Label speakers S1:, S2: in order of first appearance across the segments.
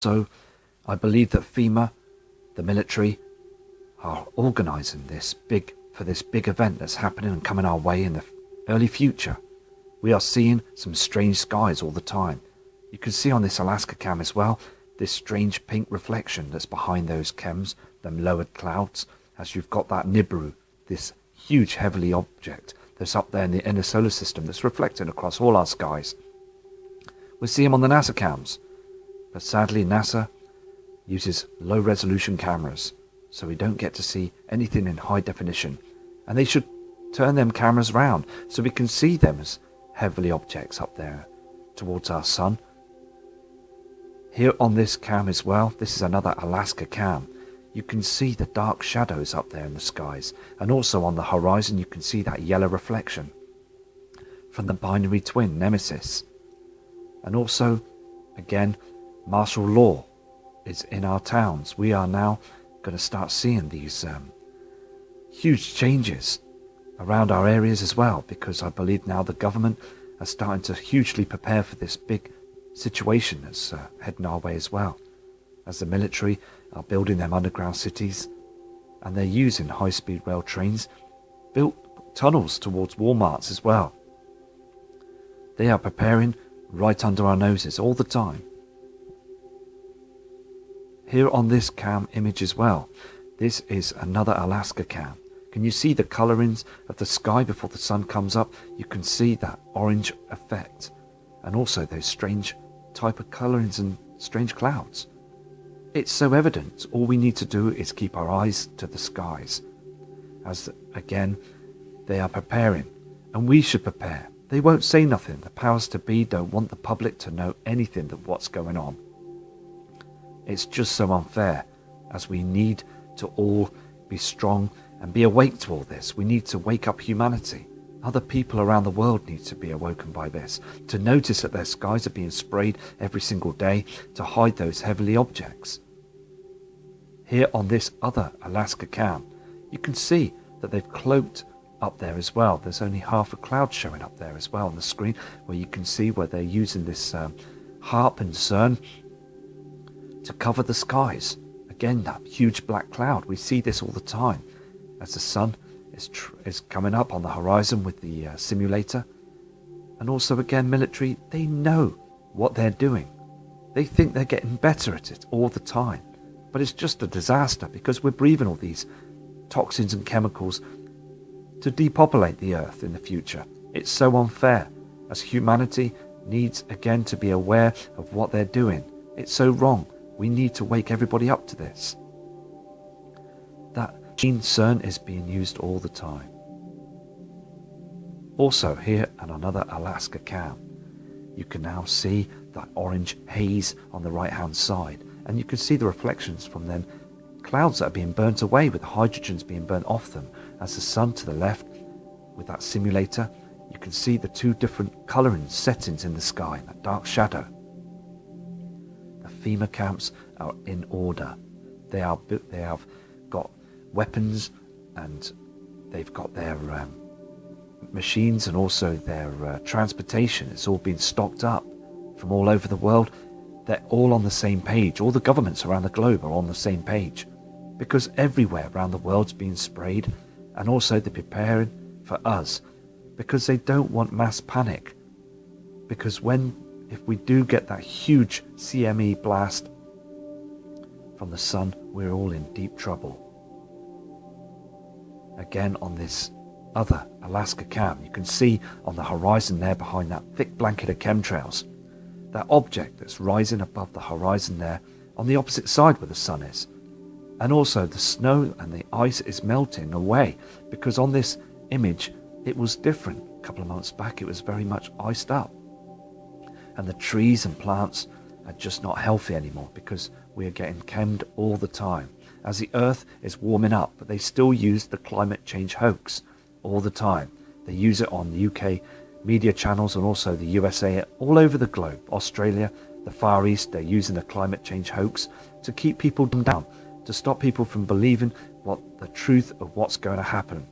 S1: So I believe that FEMA, the military, are organising this big event that's happening and coming our way in the early future. We are seeing some strange skies all the time. You can see on this Alaska cam as well, this strange pink reflection that's behind those chems, them lowered clouds, as you've got that Nibiru, this huge heavily object that's up there in the inner solar system that's reflecting across all our skies. We see them on the NASA cams, but sadly NASA uses low resolution cameras, so we don't get to see anything in high definition, and they should turn them cameras around so we can see them as heavily objects up there towards our sun. Here on this cam as well, this is another Alaska cam. You can see the dark shadows up there in the skies, and also on the horizon you can see that yellow reflection from the binary twin Nemesis. And also, again, martial law is in our towns. We are now going to start seeing these huge changes around our areas as well, because I believe now the government are starting to hugely prepare for this big situation that's heading our way as well, as the military are building them underground cities, and they're using high-speed rail trains, built tunnels towards Walmarts as well. They are preparing right under our noses all the time. Here on this cam image as well, this is another Alaska cam. Can you see the colorings of the sky before the sun comes up? You can see that orange effect, and also those strange type of colorings and strange clouds. It's so evident. All we need to do is keep our eyes to the skies, as again they are preparing, and we should prepare. They won't say nothing. The powers to be don't want the public to know anything of what's going on. It's just so unfair, as we need to all be strong and be awake to all this. We need to wake up humanity. Other people around the world need to be awoken by this, to notice that their skies are being sprayed every single day to hide those heavenly objects. Here on this other Alaska cam, you can see that they've cloaked up there as well. There's only half a cloud showing up there as well on the screen, where you can see where they're using this HARP and CERN to cover the skies. Again, that huge black cloud, we see this all the time as the sun is coming up on the horizon with the simulator. And also again, military, they know what they're doing. They think they're getting better at it all the time, but it's just a disaster, because we're breathing all these toxins and chemicals to depopulate the earth in the future. It's so unfair, as humanity needs again to be aware of what they're doing. It's so wrong. We need to wake everybody up to this. That gene CERN is being used all the time. Also here on another Alaska cam, you can now see that orange haze on the right hand side, and you can see the reflections from them clouds that are being burnt away, with the hydrogens being burnt off them, as the sun to the left with that simulator. You can see the two different colouring settings in the sky, that dark shadow. FEMA camps are in order. They have got weapons, and they've got their machines, and also their transportation. It's all been stocked up from all over the world. They're all on the same page. All the governments around the globe are on the same page, because everywhere around the world's being sprayed, and also they're preparing for us, because they don't want mass panic. Because if we do get that huge CME blast from the sun, we're all in deep trouble. Again on this other Alaska cam, you can see on the horizon there, behind that thick blanket of chemtrails, that object that's rising above the horizon there on the opposite side where the sun is. And also the snow and the ice is melting away, because on this image it was different. A couple of months back it was very much iced up. And the trees and plants are just not healthy anymore, because we are getting chemmed all the time, as the earth is warming up. But they still use the climate change hoax all the time. They use it on the UK media channels, and also the USA, all over the globe. Australia, the Far East, they're using the climate change hoax to keep people down, to stop people from believing what the truth of what's going to happen.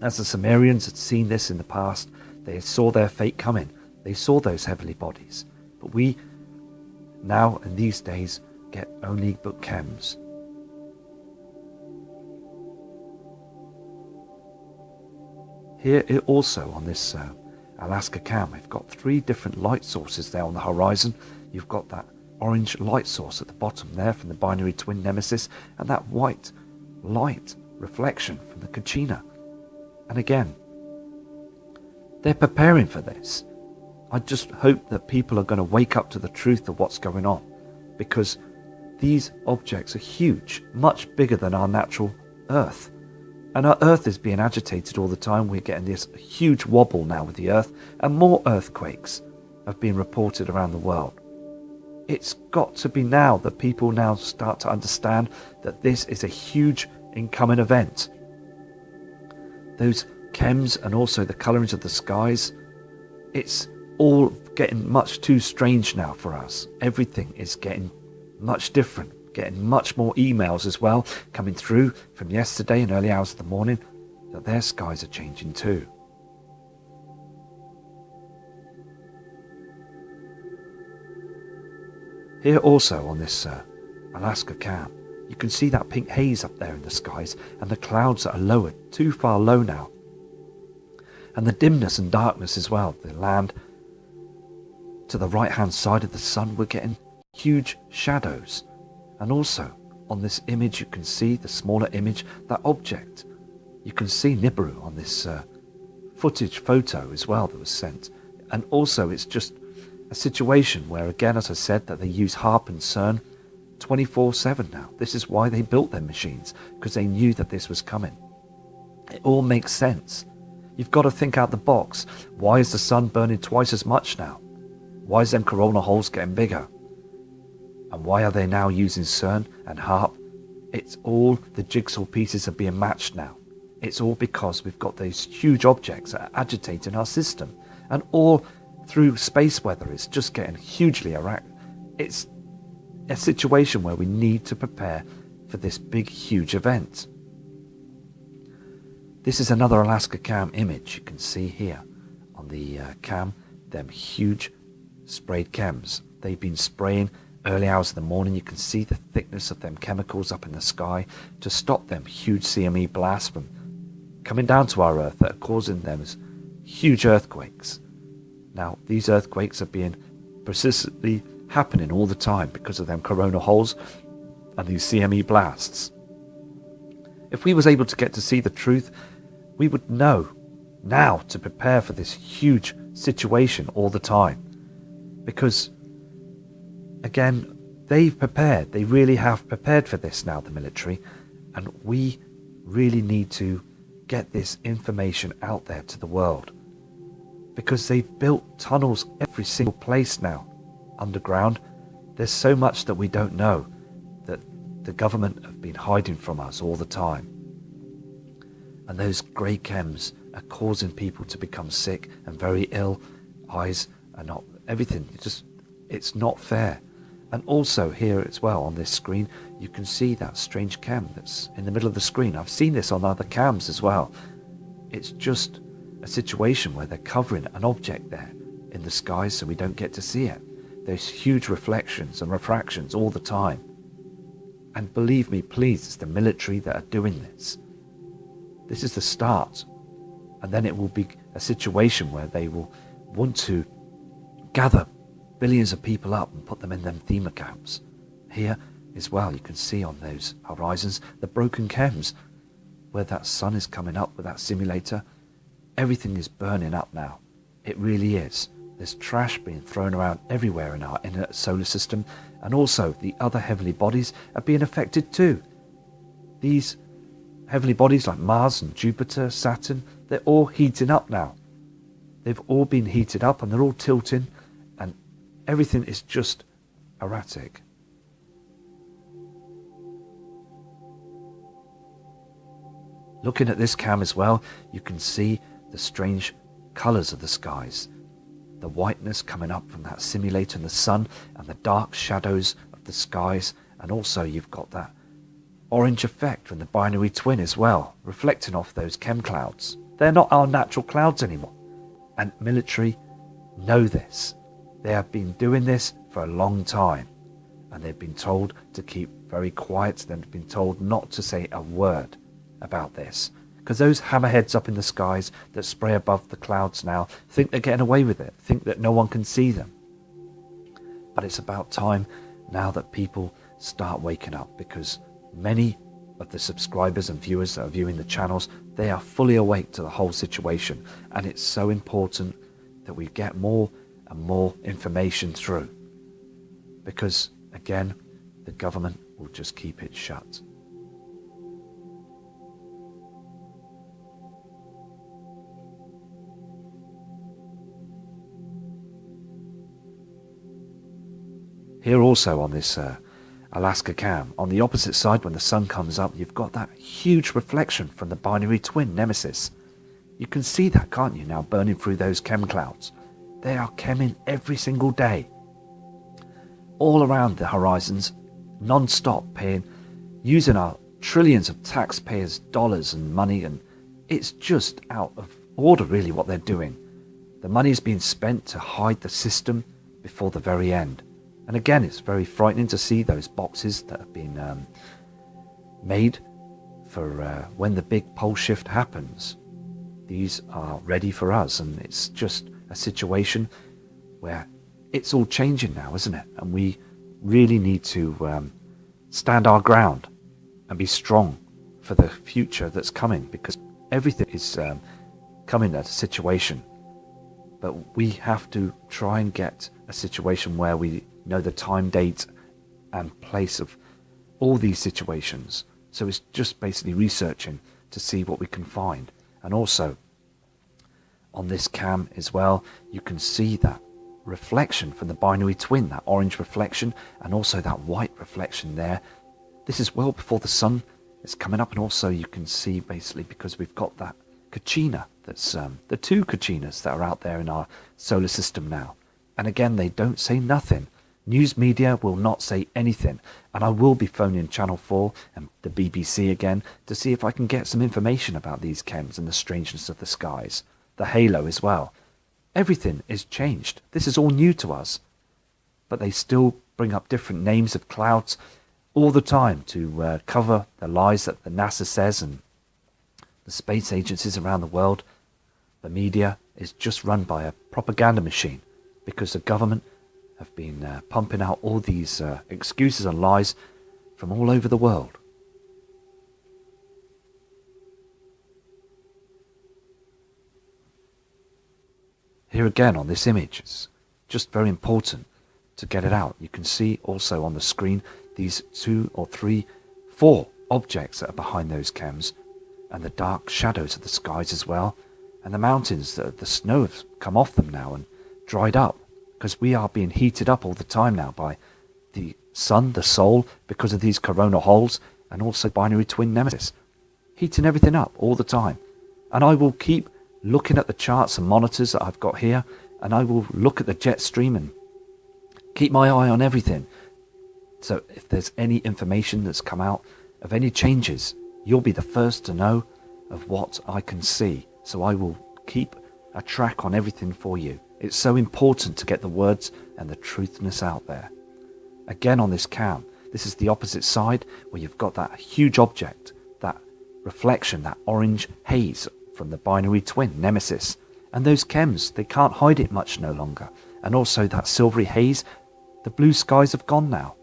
S1: As the Sumerians had seen this in the past, they saw their fate coming. They saw those heavenly bodies. But we now in these days get only but chems. Here also on this Alaska cam, we've got 3 different light sources there on the horizon. You've got that orange light source at the bottom there from the binary twin Nemesis, and that white light reflection from the Kachina. And again, they're preparing for this. I just hope that people are going to wake up to the truth of what's going on, because these objects are huge, much bigger than our natural Earth. And our Earth is being agitated all the time. We're getting this huge wobble now with the Earth, and more earthquakes have been reported around the world. It's got to be now that people now start to understand that this is a huge incoming event. Those chems and also the colourings of the skies, it's all getting much too strange now for us. Everything is getting much different. Getting much more emails as well coming through from yesterday and early hours of the morning that their skies are changing too. Here also on this Alaska cam, you can see that pink haze up there in the skies, and the clouds that are lowered, too far low now. And the dimness and darkness as well. The land to the right hand side of the sun, we're getting huge shadows. And also on this image you can see, the smaller image, that object. You can see Nibiru on this footage photo as well that was sent. And also it's just a situation where, again, as I said, that they use HAARP and CERN 24/7 now. This is why they built their machines, because they knew that this was coming. It all makes sense. You've got to think out the box. Why is the sun burning twice as much now? Why is them corona holes getting bigger? And why are they now using CERN and HAARP? It's all the jigsaw pieces are being matched now. It's all because we've got these huge objects that are agitating our system. And all through space weather, it's just getting hugely erratic. It's a situation where we need to prepare for this big, huge event. This is another Alaska cam image. You can see here on the cam, them huge sprayed chems. They've been spraying early hours of the morning. You can see the thickness of them chemicals up in the sky to stop them huge CME blasts from coming down to our Earth that are causing them huge earthquakes. Now, these earthquakes are being persistently happening all the time because of them corona holes and these CME blasts. If we was able to get to see the truth, we would know now to prepare for this huge situation all the time. Because again, they've prepared. They really have prepared for this now, the military. And we really need to get this information out there to the world. Because they've built tunnels every single place now, underground. There's so much that we don't know, that the government have been hiding from us all the time. And those grey chems are causing people to become sick and very ill. Eyes are not, everything, it's not fair. And also here as well on this screen, you can see that strange cam that's in the middle of the screen. I've seen this on other cams as well. It's just a situation where they're covering an object there in the sky so we don't get to see it. There's huge reflections and refractions all the time. And believe me, please, it's the military that are doing this. This is the start. And then it will be a situation where they will want to gather billions of people up and put them in them FEMA camps. Here as well, you can see on those horizons the broken chems where that sun is coming up with that simulator. Everything is burning up now. It really is. There's trash being thrown around everywhere in our inner solar system, and also the other heavenly bodies are being affected too. These heavenly bodies like Mars and Jupiter, Saturn, they're all heating up now. They've all been heated up and they're all tilting, and everything is just erratic. Looking at this cam as well, you can see the strange colours of the skies. The whiteness coming up from that simulator in the sun, and the dark shadows of the skies, and also you've got that orange effect from the binary twin as well, reflecting off those chem clouds. They're not our natural clouds anymore. And military know this. They have been doing this for a long time. and they've been told to keep very quiet. They've been told not to say a word about this, because those hammerheads up in the skies that spray above the clouds now think they're getting away with it, think that no one can see them. But it's about time now that people start waking up, because many of the subscribers and viewers that are viewing the channels, they are fully awake to the whole situation, and it's so important that we get more and more information through, because again, the government will just keep it shut. Here also on this Alaska cam, on the opposite side when the sun comes up, you've got that huge reflection from the binary twin Nemesis. You can see that, can't you, now burning through those chem clouds. They are chemming every single day, all around the horizons, non-stop, using our trillions of taxpayers' dollars and money, and it's just out of order really what they're doing. The money is being spent to hide the system before the very end. And again, it's very frightening to see those boxes that have been made for when the big pole shift happens. These are ready for us, and it's just a situation where it's all changing now, isn't it? And we really need to stand our ground and be strong for the future that's coming, because everything is coming at a situation. But we have to try and get a situation where we know the time, date and place of all these situations. So it's just basically researching to see what we can find. And also on this cam as well, you can see that reflection from the binary twin, that orange reflection, and also that white reflection there. This is well before the sun is coming up, and also you can see basically because we've got that Kachina, that's the two Kachinas that are out there in our solar system now. And again, they don't say nothing. News media will not say anything, and I will be phoning Channel 4 and the BBC again to see if I can get some information about these chems and the strangeness of the skies, the halo as well. Everything is changed. This is all new to us, but they still bring up different names of clouds all the time to cover the lies that the NASA says, and the space agencies around the world. The media is just run by a propaganda machine, because the government have been pumping out all these excuses and lies from all over the world. Here again on this image, it's just very important to get it out. You can see also on the screen these 2 or 3, 4 objects that are behind those chems, and the dark shadows of the skies as well, and the mountains, the snow has come off them now and dried up, because we are being heated up all the time now by the sun, the sol, because of these corona holes, and also binary twin Nemesis, heating everything up all the time. And I will keep looking at the charts and monitors that I've got here, and I will look at the jet stream and keep my eye on everything. So if there's any information that's come out of any changes, you'll be the first to know of what I can see. So I will keep a track on everything for you. It's so important to get the words and the truthness out there. Again on this cam, this is the opposite side where you've got that huge object, that reflection, that orange haze from the binary twin Nemesis. And those chems, they can't hide it much no longer. And also that silvery haze, the blue skies have gone now.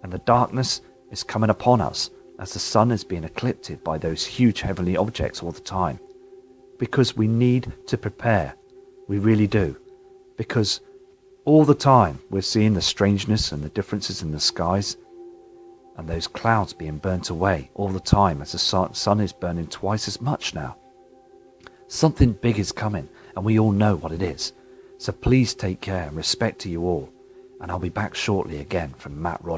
S1: And the darkness is coming upon us as the sun is being eclipsed by those huge heavenly objects all the time. Because we need to prepare. We really do. Because all the time we're seeing the strangeness and the differences in the skies, and those clouds being burnt away all the time as the sun is burning twice as much now. Something big is coming, and we all know what it is. So please take care and respect to you all, and I'll be back shortly again from Matt Rogers.